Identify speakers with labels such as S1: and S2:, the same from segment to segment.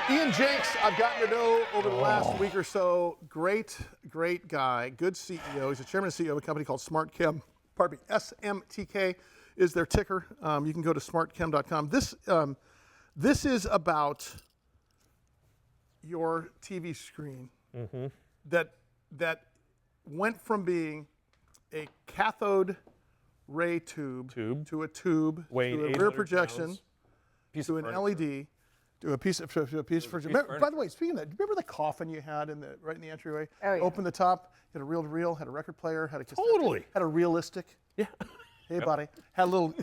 S1: Ian Jenks, I've gotten to know over the last week or so. Great guy, good CEO. He's the chairman and CEO of a company called Smartkem. Pardon me, SMTK is their ticker. You can go to smartkem.com. This is about your TV screen that went from being a cathode ray tube. To a tube,
S2: weighing
S1: to a rear projection, to an LED. To a piece of furniture. By the way, speaking of that, do you remember the coffin you had right in the entryway?
S3: Oh, yeah.
S1: Open the top, had a reel-to-reel, had a record player, had a cassette,
S2: Totally.
S1: had a realistic.
S2: Yeah.
S1: Hey, buddy. Had a little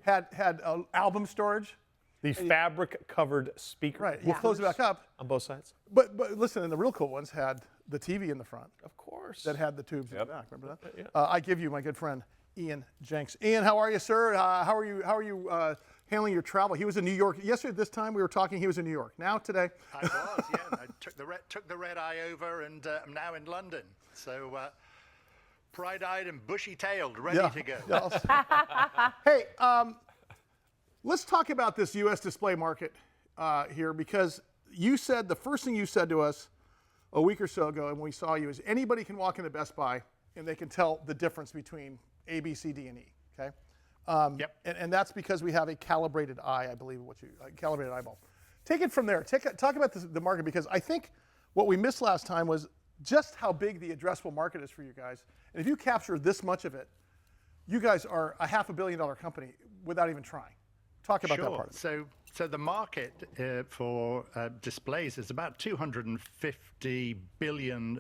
S1: had album storage.
S2: The fabric-covered speaker.
S1: Right. You close it back up.
S2: On both sides.
S1: But listen, and the real cool ones had the TV in the front.
S2: Of course.
S1: That had the tubes in the back. Remember that?
S2: Yeah.
S1: I give you my good friend Ian Jenks. Ian, how are you, sir? How are you handling your travel? He was in New York yesterday. At this time we were talking. He was in New York. Now today.
S4: I was, yeah. I took the red eye over, and I'm now in London. So bright-eyed and bushy-tailed, ready to go.
S1: Yeah, hey, let's talk about this U.S. display market here, because you said the first thing you said to us a week or so ago, and when we saw you, is anybody can walk into Best Buy and they can tell the difference between A, B, C, D, and E. Okay.
S4: Yep.
S1: And that's because we have a calibrated eye, I believe, calibrated eyeball. Take it from there. Talk about the market, because I think what we missed last time was just how big the addressable market is for you guys. And if you capture this much of it, you guys are a $500 million company without even trying. Talk about that part.
S4: So the market for displays is about $250 billion.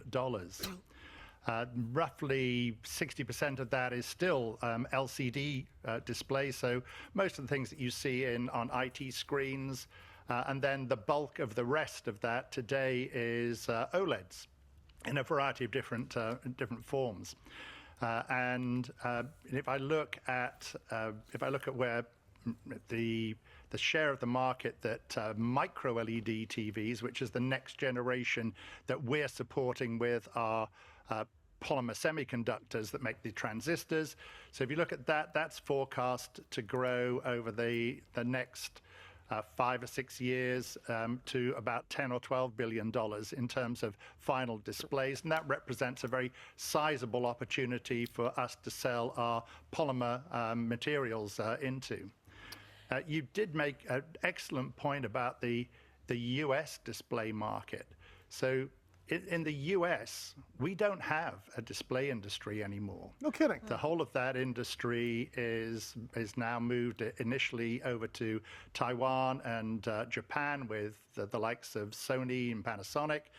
S4: Roughly 60% of that is still LCD displays. So most of the things that you see on IT screens, and then the bulk of the rest of that today is OLEDs in a variety of different forms. And if I look at where the share of the market that micro LED TVs, which is the next generation that we're supporting with our polymer semiconductors that make the transistors. So if you look at that, that's forecast to grow over the next 5 or 6 years to about $10 or $12 billion in terms of final displays. And that represents a very sizable opportunity for us to sell our polymer materials into. You did make an excellent point about the US display market. So in the US, we don't have a display industry anymore.
S1: No kidding.
S4: The whole of that industry is now moved initially over to Taiwan and Japan with the likes of Sony and Panasonic,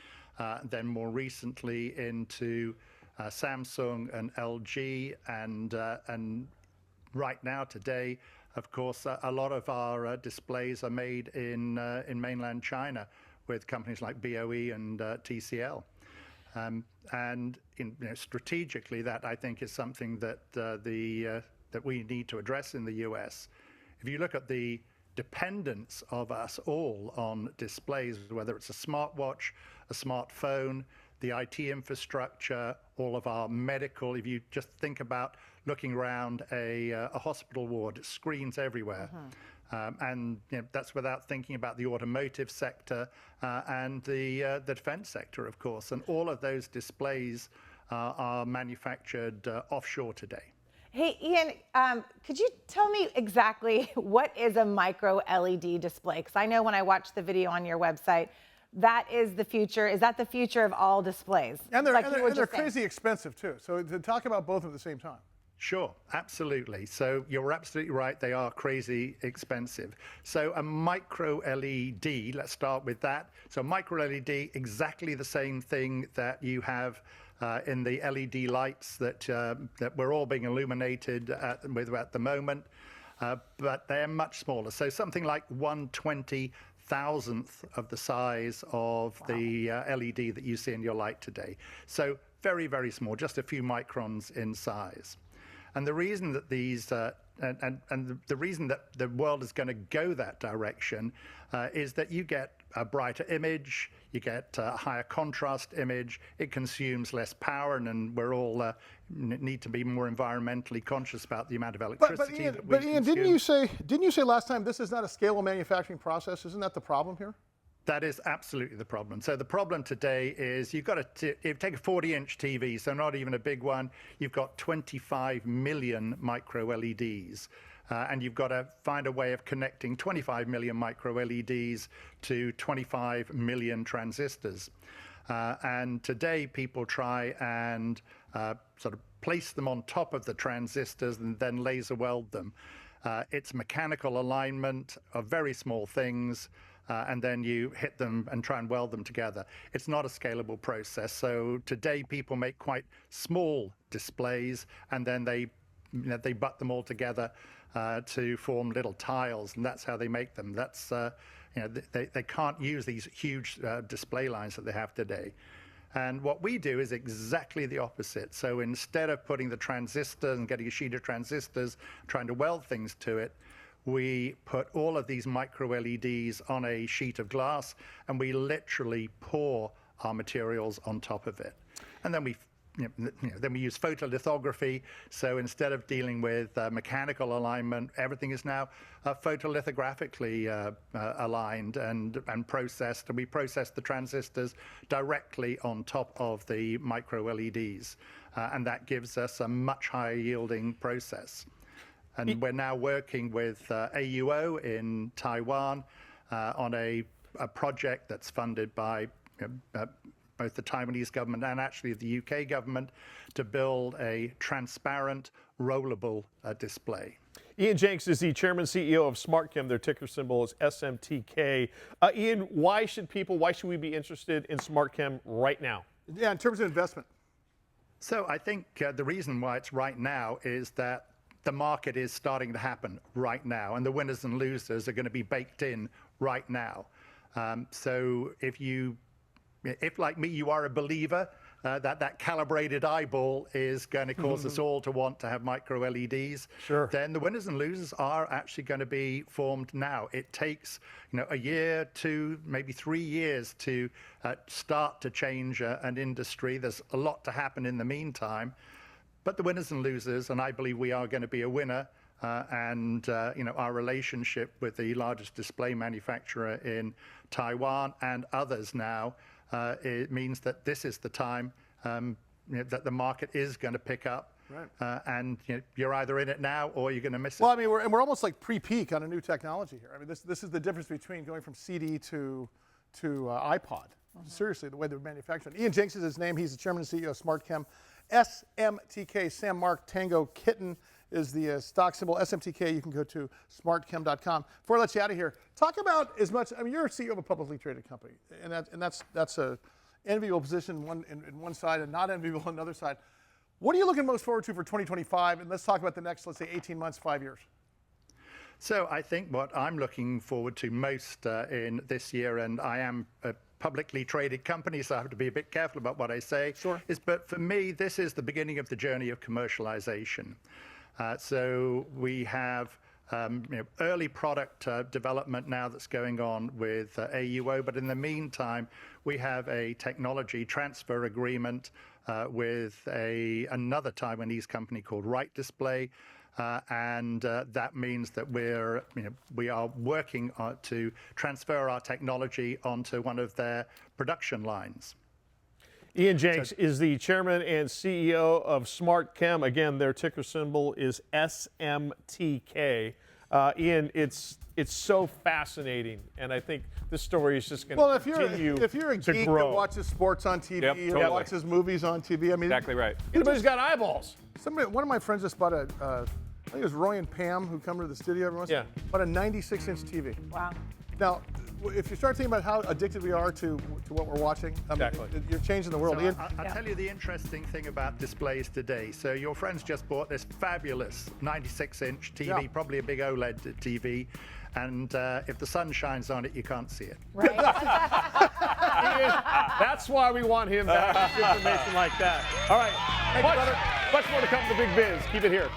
S4: then more recently into Samsung and LG, and right now today, of course, a lot of our displays are made in mainland China with companies like BOE and TCL. And strategically, that I think is something that that we need to address in the US. If you look at the dependence of us all on displays, whether it's a smartwatch, a smartphone, the IT infrastructure, all of our medical, if you just think about looking around a hospital ward, screens everywhere. And that's without thinking about the automotive sector and the defense sector, of course. And all of those displays are manufactured offshore today.
S3: Hey, Ian, could you tell me exactly what is a micro LED display? Because I know when I watched the video on your website, that is the future. Is that the future of all displays?
S1: And they're crazy expensive, too. So to talk about both at the same time.
S4: Sure, absolutely. So you're absolutely right. They are crazy expensive. So a micro LED, let's start with that. So micro LED, exactly the same thing that you have in the LED lights that we're all being illuminated with at the moment, but they're much smaller. So something like 1/20,000th of the size of the LED that you see in your light today. So very, very small, just a few microns in size. And the reason that these, and the reason that the world is going to go that direction is that you get a brighter image, you get a higher contrast image, it consumes less power, and we're all need to be more environmentally conscious about the amount of electricity that we consume.
S1: Ian, didn't you say last time this is not a scalable manufacturing process? Isn't that the problem here?
S4: That is absolutely the problem. So the problem today is you've got to take a 40-inch TV, so not even a big one. You've got 25 million micro LEDs. And you've got to find a way of connecting 25 million micro LEDs to 25 million transistors. And today people try and sort of place them on top of the transistors and then laser weld them. It's mechanical alignment of very small things, and then you hit them and try and weld them together. It's not a scalable process. So today people make quite small displays, and then they butt them all together to form little tiles, and that's how they make them. That's they can't use these huge display lines that they have today. And what we do is exactly the opposite. So instead of putting the transistor and getting a sheet of transistors, trying to weld things to it, we put all of these micro LEDs on a sheet of glass, and we literally pour our materials on top of it. And then we then we use photolithography. So instead of dealing with mechanical alignment, everything is now photolithographically aligned and processed. And we process the transistors directly on top of the micro LEDs. And that gives us a much higher yielding process. And we're now working with AUO in Taiwan on a project that's funded by both the Taiwanese government and actually the UK government to build a transparent, rollable display.
S2: Ian Jenks is the chairman and CEO of Smartkem. Their ticker symbol is SMTK. Ian, why should we be interested in Smartkem right now?
S1: Yeah, in terms of investment.
S4: So I think the reason why it's right now is that the market is starting to happen right now, and the winners and losers are going to be baked in right now. So if like me, you are a believer that calibrated eyeball is going to cause us all to want to have micro LEDs,
S2: sure,
S4: then the winners and losers are actually going to be formed now. It takes a year, 2, maybe 3 years to start to change an industry. There's a lot to happen in the meantime, but the winners and losers, and I believe we are going to be a winner. Our relationship with the largest display manufacturer in Taiwan and others now, it means that this is the time that the market is going to pick up. Right. And you're either in it now or you're going to miss it.
S1: Well, I mean, we're almost like pre-peak on a new technology here. I mean, this is the difference between going from CD to iPod. Seriously, the way they're manufacturing. Ian Jenks is his name. He's the chairman and CEO of Smartkem. SMTK, Sam Mark Tango Kitten is the stock symbol. SMTK, you can go to smartkem.com. Before I let you out of here, talk about as much, I mean, you're a CEO of a publicly traded company, and that's a enviable position in one side and not enviable on another side. What are you looking most forward to for 2025? And let's talk about the next, let's say, 18 months, 5 years.
S4: So I think what I'm looking forward to most in this year, and I am a publicly traded company, so I have to be a bit careful about what I say,
S1: sure,
S4: but for me, this is the beginning of the journey of commercialization. So we have early product development now that's going on with AUO, but in the meantime, we have a technology transfer agreement with another Taiwanese company called Right Display. And that means that we are working to transfer our technology onto one of their production lines.
S2: Ian Jenks is the chairman and CEO of Smartkem. Again, their ticker symbol is SMTK. Ian, it's so fascinating, and I think this story is just going to continue to grow.
S1: If you're a geek that watches sports on TV,
S5: totally.
S1: watches movies on TV, I mean,
S5: Exactly right.
S2: Anybody's got eyeballs.
S1: One of my friends just bought I think it was Roy and Pam who come to the studio every once in a while, bought a 96-inch TV.
S3: Wow.
S1: Now, if you start thinking about how addicted we are to what we're watching,
S2: Exactly.
S1: You're changing the world.
S4: So I'll tell you the interesting thing about displays today. So your friends just bought this fabulous 96-inch TV, probably a big OLED TV, and if the sun shines on it, you can't see it.
S3: Right.
S2: Ian, that's why we want him back with information like that. All right, much more to come to Big Biz. Keep it here.